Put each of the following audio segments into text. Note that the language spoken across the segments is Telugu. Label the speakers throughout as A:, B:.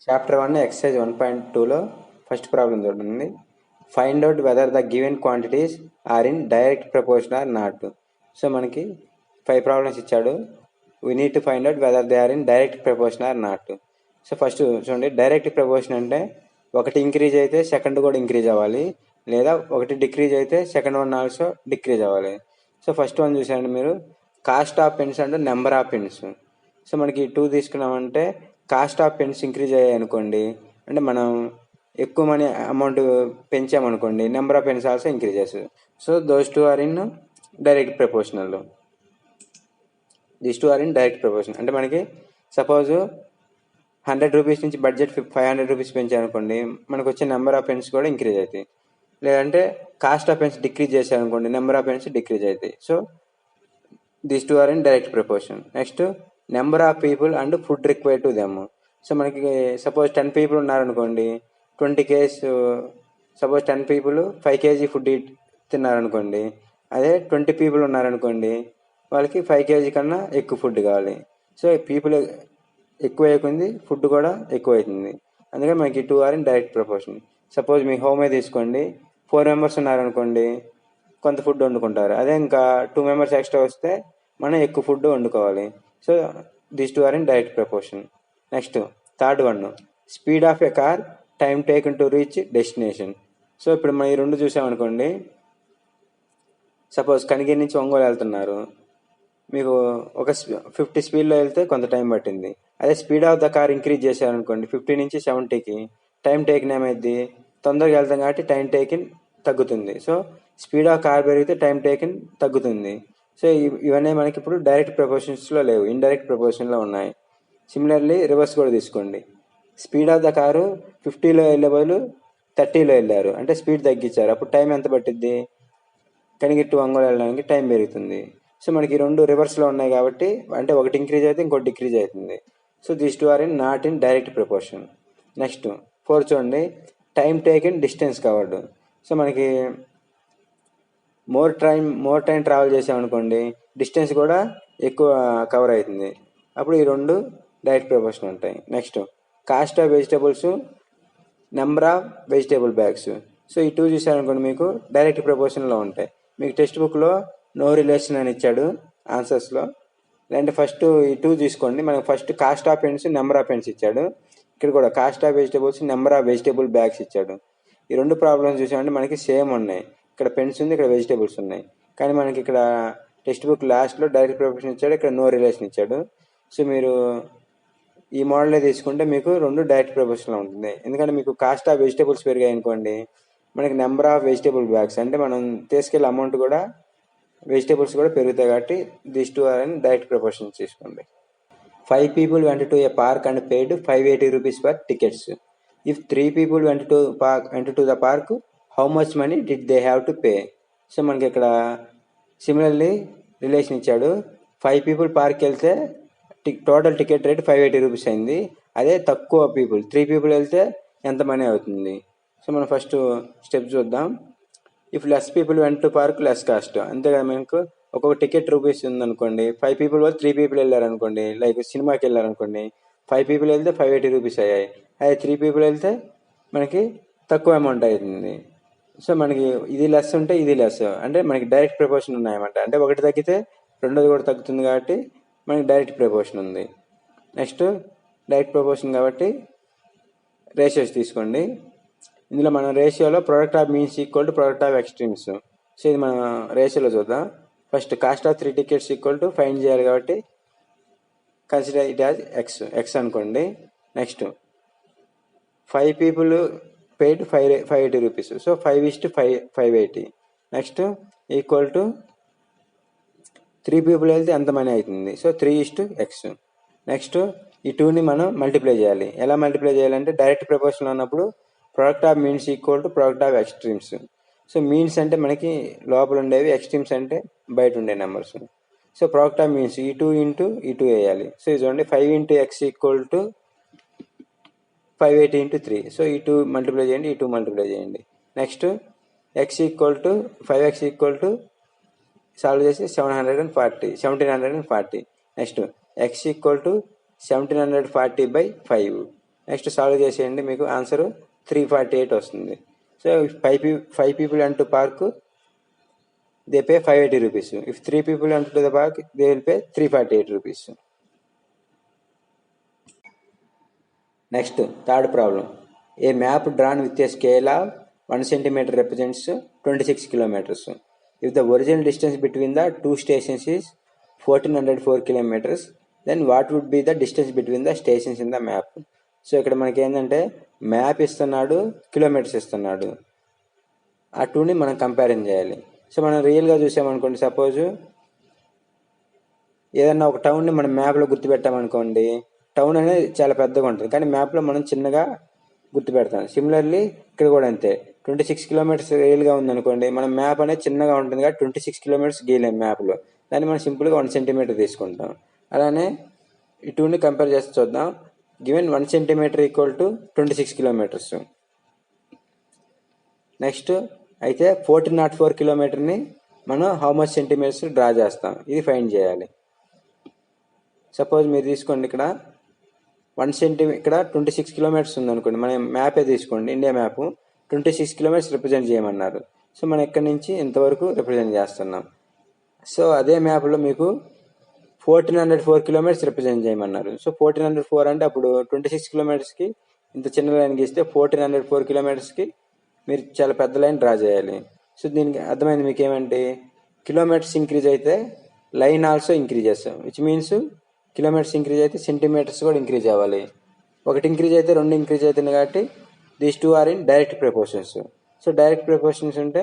A: చాప్టర్ 1 ఎక్సర్సైజ్ 1.2లో ఫస్ట్ ప్రాబ్లం చూడండి. Find out whether the given quantities are in direct proportion or not. So మనకి 5 ప్రాబ్లమ్స్ ఇచ్చాడు. We need to find out whether they are in direct proportion or not. So first చూడండి, డైరెక్ట్ ప్రపోర్షన్ అంటే ఒకటి ఇంక్రీజ్ అయితే సెకండ్ కూడా ఇంక్రీజ్ అవ్వాలి, లేదా ఒకటి డిక్రీజ్ అయితే సెకండ్ వన్ ఆల్సో డిక్రీజ్ అవ్వాలి. సో ఫస్ట్ వన్ చూసారండి మీరు, cost of pens and number of pens. So మనకి 2 తీసుకున్నామంటే కాస్ట్ ఆఫ్ పెన్స్ ఇంక్రీజ్ అయ్యాయి అనుకోండి, అంటే మనం ఎక్కువ మనీ అమౌంట్ పెంచామనుకోండి, number of pens also increases. So those two are in direct proportional. This two are in direct proportion. అంటే మనకి సపోజ్ 100 రూపీస్ నుంచి బడ్జెట్ 500 రూపీస్ పెంచామనుకోండి, మనకు వచ్చే నెంబర్ ఆఫ్ పెన్స్ కూడా ఇంక్రీజ్ అవుతాయి. లేదంటే కాస్ట్ ఆఫ్ పెన్స్ డిక్రీజ్ చేశారనుకోండి, నెంబర్ ఆఫ్ పెన్స్ డిక్రీజ్ అవుతాయి. So this two are in direct proportion. Next, number of people and food required to them. So మనకి సపోజ్ 10 పీపుల్ ఉన్నారనుకోండి, 20 kgs, suppose 10 people 5 kg food తిన్నారనుకోండి, అదే 20 పీపుల్ ఉన్నారనుకోండి, వాళ్ళకి 5 kg కన్నా ఎక్కువ ఫుడ్ కావాలి. సో పీపుల్ ఎక్కువ అయిపోయింది, ఫుడ్ కూడా ఎక్కువ అవుతుంది. అందుకని మనకి 2 are in direct proportion. Suppose మీ హోమే తీసుకోండి, 4 మెంబర్స్ ఉన్నారనుకోండి, కొంత ఫుడ్ వండుకుంటారు. అదే ఇంకా 2 మెంబర్స్ ఎక్స్ట్రా వస్తే మనం ఎక్కువ ఫుడ్ వండుకోవాలి. So this two are in direct proportion. Next third one, speed of a car, time taken to reach destination. So ఇప్పుడు మనం ఈ రెండు చూసామనుకోండి, సపోజ్ కనిగిరి నుంచి ఒంగోలు వెళ్తున్నారు, మీకు ఒక 50 స్పీడ్లో వెళ్తే కొంత టైం పట్టింది. అదే speed of the car increase చేశారనుకోండి 50 నుంచి 70కి, టైం టేకిన్ ఏమైంది, తొందరగా వెళ్తాం కాబట్టి టైం టేకిన్ తగ్గుతుంది. సో స్పీడ్ ఆఫ్ కార్ పెరిగితే టైం టేకిన్ తగ్గుతుంది. సో ఇవన్నీ మనకి ఇప్పుడు డైరెక్ట్ ప్రపోర్షన్స్లో లేవు, ఇండైరెక్ట్ ప్రపోర్షన్లో ఉన్నాయి. సిమిలర్లీ రివర్స్ కూడా తీసుకోండి, స్పీడ్ ఆఫ్ ద కారు 50లో వెళ్ళే బదులు 30లో వెళ్ళారు, అంటే స్పీడ్ తగ్గించారు, అప్పుడు టైం ఎంత పట్టిద్ది, కనిగిరి టు ఒంగోలు వెళ్ళడానికి టైం పెరుగుతుంది. సో మనకి రెండు రివర్స్లో ఉన్నాయి కాబట్టి, అంటే ఒకటి ఇంక్రీజ్ అయితే ఇంకోటి డిక్రీజ్ అవుతుంది. So these two are in not in direct proportion. Next 4 చూడండి, time taken distance covered. So మనకి మోర్ టైం ట్రావెల్ చేసామనుకోండి, డిస్టెన్స్ కూడా ఎక్కువ కవర్ అవుతుంది, అప్పుడు ఈ రెండు డైరెక్ట్ ప్రపోర్షన్ ఉంటాయి. Next, cost of vegetables, number of vegetable bags. So ఈ 2 చూసారనుకోండి, మీకు డైరెక్ట్ ప్రపోర్షన్లో ఉంటాయి. మీకు టెక్స్ట్ బుక్లో నో రిలేషన్ అని ఇచ్చాడు ఆన్సర్స్లో. లేదంటే ఫస్ట్ ఈ 2 తీసుకోండి, మనకు first cost of pens, number of pens ఇచ్చాడు. ఇక్కడ కూడా cost of vegetables, number of vegetable bags ఇచ్చాడు. ఈ రెండు ప్రాబ్లమ్స్ చూసామంటే మనకి సేమ్ ఉన్నాయి, ఇక్కడ పెన్స్ ఉంది, ఇక్కడ వెజిటేబుల్స్ ఉన్నాయి. కానీ మనకి ఇక్కడ టెక్స్ట్ బుక్ లాస్ట్లో డైరెక్ట్ ప్రపోర్షన్ ఇచ్చాడు, ఇక్కడ నో రిలేషన్ ఇచ్చాడు. సో మీరు ఈ మోడలే తీసుకుంటే మీకు రెండు డైరెక్ట్ ప్రపోర్షన్లో ఉంటుంది. ఎందుకంటే మీకు కాస్ట్ ఆఫ్ వెజిటేబుల్స్ పెరిగాయి అనుకోండి, మనకి నెంబర్ ఆఫ్ వెజిటేబుల్ బ్యాగ్స్, అంటే మనం తీసుకెళ్ళే అమౌంట్ కూడా, వెజిటేబుల్స్ కూడా పెరుగుతాయి. కాబట్టి దిస్ టూ ఆర్ అని డైరెక్ట్ ప్రపోర్షన్స్ తీసుకోండి. 5 people went to a park and paid 580 rupees for tickets. If 3 people went to the park, how much money did they have to pay? So మనకి ఇక్కడ సిమిలర్లీ రిలేషన్ ఇచ్చాడు. 5 people పార్క్కి వెళ్తే టోటల్ టికెట్ రేట్ 580 రూపీస్ అయింది. అదే తక్కువ పీపుల్ 3 people వెళ్తే ఎంత మనీ అవుతుంది. సో మనం ఫస్ట్ స్టెప్ చూద్దాం. If less people went to park, less cost. అంతేగా, మనకు ఒక్కొక్క టికెట్ రూపీస్ ఉందనుకోండి, 5 people వాళ్ళు 3 people వెళ్ళారనుకోండి, లైక్ సినిమాకి వెళ్ళారనుకోండి, 5 people వెళ్తే 580 రూపీస్ అయ్యాయి. అదే 3 people వెళ్తే మనకి తక్కువ అమౌంట్ అవుతుంది. సో మనకి ఇది లెస్ ఉంటే ఇది లెస్, అంటే మనకి డైరెక్ట్ ప్రపోర్షన్ ఉన్నాయన్నమాట. అంటే ఒకటి తగ్గితే రెండోది కూడా తగ్గుతుంది కాబట్టి మనకి డైరెక్ట్ ప్రపోర్షన్ ఉంది. నెక్స్ట్ డైరెక్ట్ ప్రపోర్షన్ కాబట్టి రేషియోస్ తీసుకోండి. ఇందులో మనం రేషియోలో product of means equal to product of extremes. So ఇది మనం రేషియోలో చూద్దాం. First cost of 3 tickets equal to find చేయాలి కాబట్టి కన్సిడర్ ఇట్ యాజ్ ఎక్స్ అనుకోండి. Next 5 people paid 580 rupees. So 5:580. Next equal to 3 people వెళ్తే ఎంత మనీ అవుతుంది, సో 3:x. నెక్స్ట్ ఈ 2ని మనం మల్టిప్లై చేయాలి. ఎలా మల్టిప్లై చేయాలంటే డైరెక్ట్ ప్రపోర్షన్లో ఉన్నప్పుడు product of means equal to product of extremes. So means అంటే మనకి లోపల ఉండేవి, ఎక్స్ట్రీమ్స్ అంటే బయట ఉండే numbers. So product of means ఈ 2 ఇంటూ ఈ 2 వేయాలి. సో ఇది చూడండి, 5x equal to 580 into 3. So ఈ 2 మల్టిప్లై చేయండి, ఈ 2 మల్టిప్లై చేయండి. Next x equal to 5x equal to solve చేసి 1740. Next x equal to 1740/5. Next solve చేసేయండి, మీకు ఆన్సర్ 348 వస్తుంది. సో ఇఫ్ ఫైవ్ పీపుల్ అంటూ park they pay 580 rupees. If 3 people అంటూ the park they will pay 348 rupees. Next third problem. A map drawn with a scale of 1 centimeter represents 26 kilometers. If the original distance between the two stations is 1404 kilometers, then what would be the distance between the stations in the map? So ఇక్కడ మనకి ఏంటంటే మ్యాప్ ఇస్తున్నాడు, కిలోమీటర్స్ ఇస్తున్నాడు, ఆ టూని మనం కంపారిజన్ చేయాలి. సో మనం రియల్గా చూసామనుకోండి, సపోజ్ ఏదన్నా ఒక టౌన్ని మనం మ్యాప్లో గుర్తుపెట్టామనుకోండి, టౌన్ అనేది చాలా పెద్దగా ఉంటుంది, కానీ మ్యాప్లో మనం చిన్నగా గుర్తుపెడతాం. సిమిలర్లీ ఇక్కడ కూడా అంతే, 26 kilometers రియల్గా ఉందనుకోండి, మనం మ్యాప్ అనేది చిన్నగా ఉంటుంది కాబట్టి 26 kilometers గీయలేం మ్యాప్లో, దాన్ని మనం సింపుల్గా 1 centimeter తీసుకుంటాం. అలానే ఈ టూని కంపేర్ చేసి చూద్దాం. Given 1 centimeter equal to 26 kilometers. Next అయితే 1404 kilometerని మనం హౌ మచ్ సెంటీమీటర్స్ డ్రా చేస్తాం, ఇది ఫైండ్ చేయాలి. సపోజ్ మీరు తీసుకోండి, ఇక్కడ 1 centimeter, ఇక్కడ 26 kilometers ఉందనుకోండి, మన మ్యాపే తీసుకోండి, ఇండియా మ్యాప్ 26 kilometers రిప్రజెంట్ చేయమన్నారు. సో మనం ఎక్కడి నుంచి ఇంతవరకు రిప్రజెంట్ చేస్తున్నాం. సో అదే మ్యాప్లో మీకు 1404 kilometers రిప్రజెంట్ చేయమన్నారు. సో 1404 అంటే అప్పుడు 26 kilometersకి ఇంత చిన్న లైన్ గీస్తే 1404 kilometersకి మీరు చాలా పెద్ద లైన్ డ్రా చేయాలి. సో దీనికి అర్థమైంది మీకు ఏమంటే, కిలోమీటర్స్ ఇంక్రీజ్ అయితే లైన్ ఆల్సో ఇంక్రీజ్ చేస్తాం, విచ్ మీన్స్ కిలోమీటర్స్ ఇంక్రీజ్ అయితే సెంటీమీటర్స్ కూడా ఇంక్రీజ్ అవ్వాలి. ఒకటి ఇంక్రీజ్ అయితే రెండు ఇంక్రీజ్ అవుతుంది కాబట్టి these two are in direct proportions. So direct proportions ఉంటే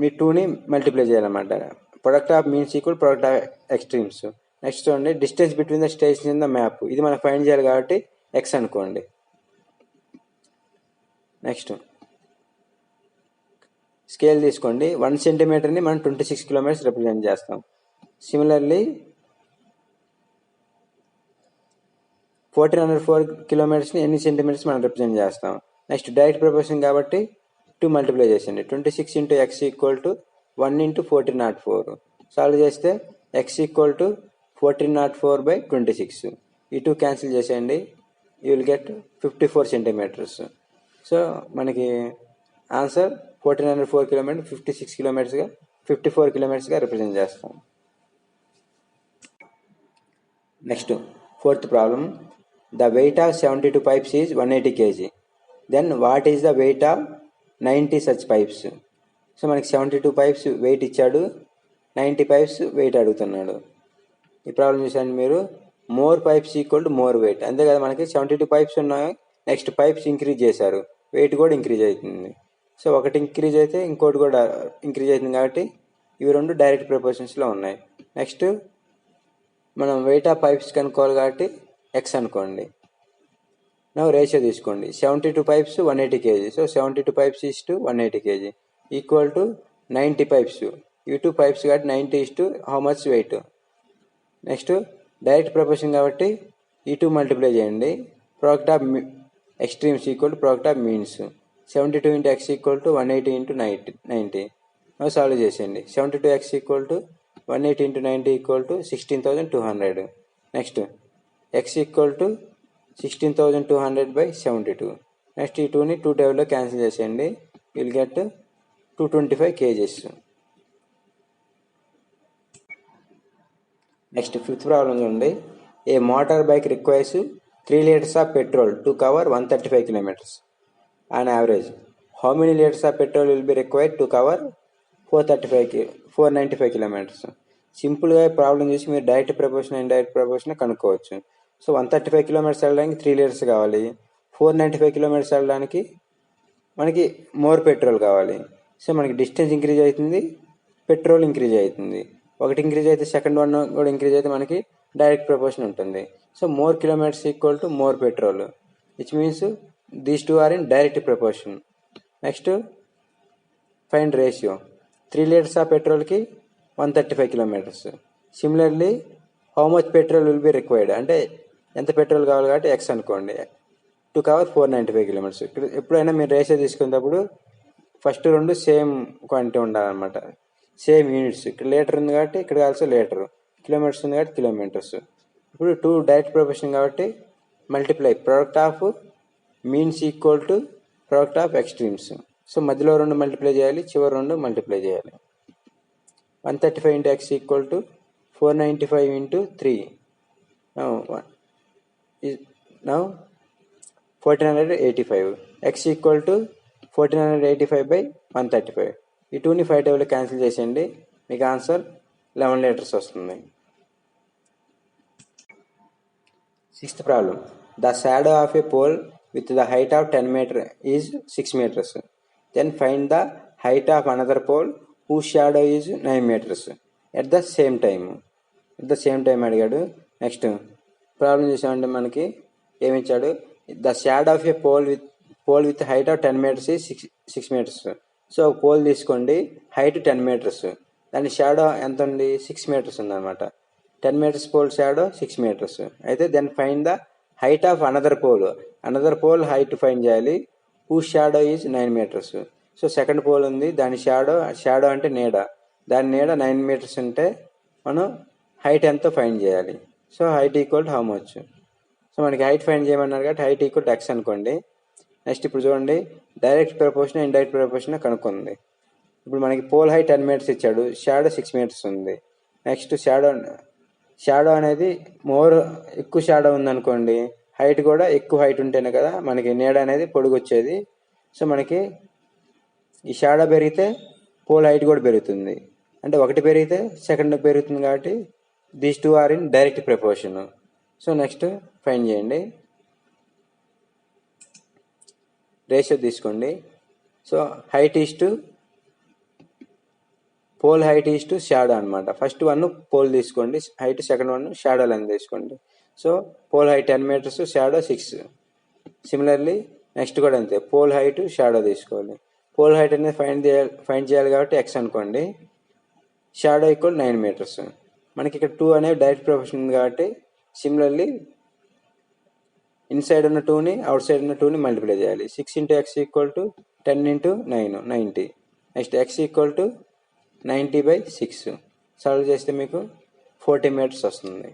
A: మీ టూని మల్టిప్లై చేయాలన్నమాట. Product of means equal product of extremes. Next చూడండి, distance between the stations in the map, ఇది మనం ఫైండ్ చేయాలి కాబట్టి ఎక్స్ అనుకోండి. నెక్స్ట్ స్కేల్ తీసుకోండి, 1 centimeterని మనం 26 kilometers రిప్రజెంట్ చేస్తాం. సిమిలర్లీ 1404 kilometersని ఎన్ని సెంటీమీటర్స్ మనం రిప్రజెంట్ చేస్తాం. నెక్స్ట్ డైరెక్ట్ ప్రపోర్షన్ కాబట్టి 2 మల్టిప్లై చేసండి. 26 into x equal to 1 into 1404. Solve చేస్తే x ఈక్వల్ టు 1404/26. ఈ 2 క్యాన్సిల్ చేసేయండి, యూ విల్ గెట్ 54 centimeters. సో మనకి ఆన్సర్ 1404 kilometers 54 kilometersగా రిప్రజెంట్ చేస్తాం. Next fourth problem. The weight of 72 pipes is 180 kg. Then what is the weight of 90 such pipes? So మనకి 72 pipes వెయిట్ ఇచ్చాడు, 90 pipes వెయిట్ అడుగుతున్నాడు. ఈ ప్రాబ్లం చూసాను మీరు, more pipes equal to more weight, అంతే కదా. మనకి 72 pipes ఉన్నాయి, నెక్స్ట్ పైప్స్ ఇంక్రీజ్ చేశారు, వెయిట్ కూడా ఇంక్రీజ్ అవుతుంది. సో ఒకటి ఇంక్రీజ్ అయితే ఇంకోటి కూడా ఇంక్రీజ్ అవుతుంది కాబట్టి ఇవి రెండు డైరెక్ట్ ప్రపోర్షన్స్లో ఉన్నాయి. నెక్స్ట్ మనం వెయిట్ ఆఫ్ పైప్స్ కనుక్కోవాలి కాబట్టి ఎక్స్ అనుకోండి. నా రేషియో తీసుకోండి, 72 pipes 180 kg. So 72 pipes is to 180 kg equal to 90 pipes. ఈ 2 pipes కాబట్టి 90 is to how much weight. Next direct proportion కాబట్టి ఈ 2 మల్టిప్లై చేయండి, product of extremes equal to product of means. 72 into x equal to 180 into 90. Solve చేసేయండి. 72x equal to 180 into 90 equal to 16,200. Next x equal to 16,200/72. Next ఈ 2ని 2 టేబుల్లో క్యాన్సిల్ చేసేయండి, will get 225 kgs. Next fifth problem చూడండి. A motor bike requires 3 liters of petrol to cover 135 kilometers on average. How many liters of petrol will be required to cover 495 kilometers? సింపుల్గా ప్రాబ్లం చేసి మీరు డైరెక్ట్ ప్రపోర్షన్ ఇండైరెక్ట్ ప్రపోర్షన్ కనుక్కోవచ్చు. సో 135 kilometers వెళ్ళడానికి 3 liters కావాలి, 495 kilometers వెళ్ళడానికి మనకి మోర్ పెట్రోల్ కావాలి. సో మనకి డిస్టెన్స్ ఇంక్రీజ్ అవుతుంది, పెట్రోల్ ఇంక్రీజ్ అవుతుంది. ఒకటి ఇంక్రీజ్ అయితే సెకండ్ వన్ కూడా ఇంక్రీజ్ అయితే మనకి డైరెక్ట్ ప్రపోర్షన్ ఉంటుంది. So more kilometres equal to more petrol, which means these two are in direct proportion. Next find ratio. 3 liters of పెట్రోల్కి 135 kilometers. Similarly how much petrol will be required అంటే ఎంత పెట్రోల్ కావాలి కాబట్టి ఎక్స్ అనుకోండి, టు కవర్ 495 kilometers. ఇక్కడ ఎప్పుడైనా మీరు రేషియో తీసుకునేటప్పుడు ఫస్ట్ రెండు సేమ్ క్వాంటిటీ ఉండాలన్నమాట, సేమ్ యూనిట్స్. ఇక్కడ లీటర్ ఉంది కాబట్టి ఇక్కడ ఆల్సో లీటర్, కిలోమీటర్స్ ఉంది కాబట్టి కిలోమీటర్స్. ఇప్పుడు 2 డైరెక్ట్ ప్రొపోర్షన్ కాబట్టి multiply product of means equal to product of extremes. So మధ్యలో 2 మల్టిప్లై చేయాలి, చివరి 2 మల్టిప్లై చేయాలి. 135 into x equal to 495 into 3. Now 1485. X equal to 1485 by 135. ఈ 2ని 5 టేబుల్ క్యాన్సిల్ చేసేయండి, మీకు ఆన్సర్ 11 లీటర్స్ వస్తుంది. 6th problem. The shadow of a pole with the height of 10 meters is 6 meters. Then find the height of another pole whose shadow is 9 meters at the same time. అడిగాడు. నెక్స్ట్ ప్రాబ్లం చేసామంటే మనకి ఏమి ఇచ్చాడు, the shadow of a pole with height of 10 meters is 6 meters. So ఒక పోల్ తీసుకోండి, హైట్ 10 meters, దాని షాడో ఎంత ఉంది, 6 meters ఉందన్నమాట. 10 meters పోల్ షాడో 6 meters. అయితే then find the height of another pole height find చేయాలి, who shadow is 9 meters. So second pole ఉంది, దాని షాడో అంటే నీడ, దాని నీడ 9 meters ఉంటే మనం హైట్ ఎంతో ఫైండ్ చేయాలి. So height equal to how much. So మనకి హైట్ ఫైండ్ చేయమన్నారు కాబట్టి హైట్ ఈక్వల్ టు ఎక్స్ అనుకోండి. నెక్స్ట్ ఇప్పుడు చూడండి, డైరెక్ట్ ప్రపోర్షన్ ఇండైరెక్ట్ ప్రపోర్షన్ కనుక్కుంది. ఇప్పుడు మనకి పోల్ హైట్ 10 meters ఇచ్చాడు, షాడో 6 meters ఉంది. నెక్స్ట్ షాడో అనేది ఎక్కువ షాడో ఉందనుకోండి, హైట్ కూడా ఎక్కువ హైట్ ఉంటేనే కదా మనకి నీడ అనేది పొడుగు వచ్చేది. సో మనకి ఈ షాడో పెరిగితే పోల్ హైట్ కూడా పెరుగుతుంది, అంటే ఒకటి పెరిగితే సెకండ్ పెరుగుతుంది, కాబట్టి these 2 are in direct proportion. So next find చేయండి, రేషియో తీసుకోండి. So height is to pole height is to shadow అనమాట. ఫస్ట్ 1 పోల్ తీసుకోండి హైట్, సెకండ్ 1 షాడో లెంత్ తీసుకోండి. So pole height 10 meters, shadow 6. Similarly next కూడా అంతే, పోల్ హైట్ షాడో తీసుకోవాలి. పోల్ హైట్ అనేది ఫైండ్ చేయాలి కాబట్టి ఎక్స్ అనుకోండి, షాడో ఈక్వల్ 9 meters. మనకి ఇక్కడ 2 అనేది డైరెక్ట్ ప్రపోర్షన్ ఉంది కాబట్టి సిమిలర్లీ ఇన్సైడ్ ఉన్న 2ని అవుట్ సైడ్ ఉన్న 2ని మల్టిప్లై చేయాలి. 6 into x equal to 10 into 9, 90. Next x equal to 90 by 6. Solve చేస్తే మీకు 40 meters వస్తుంది.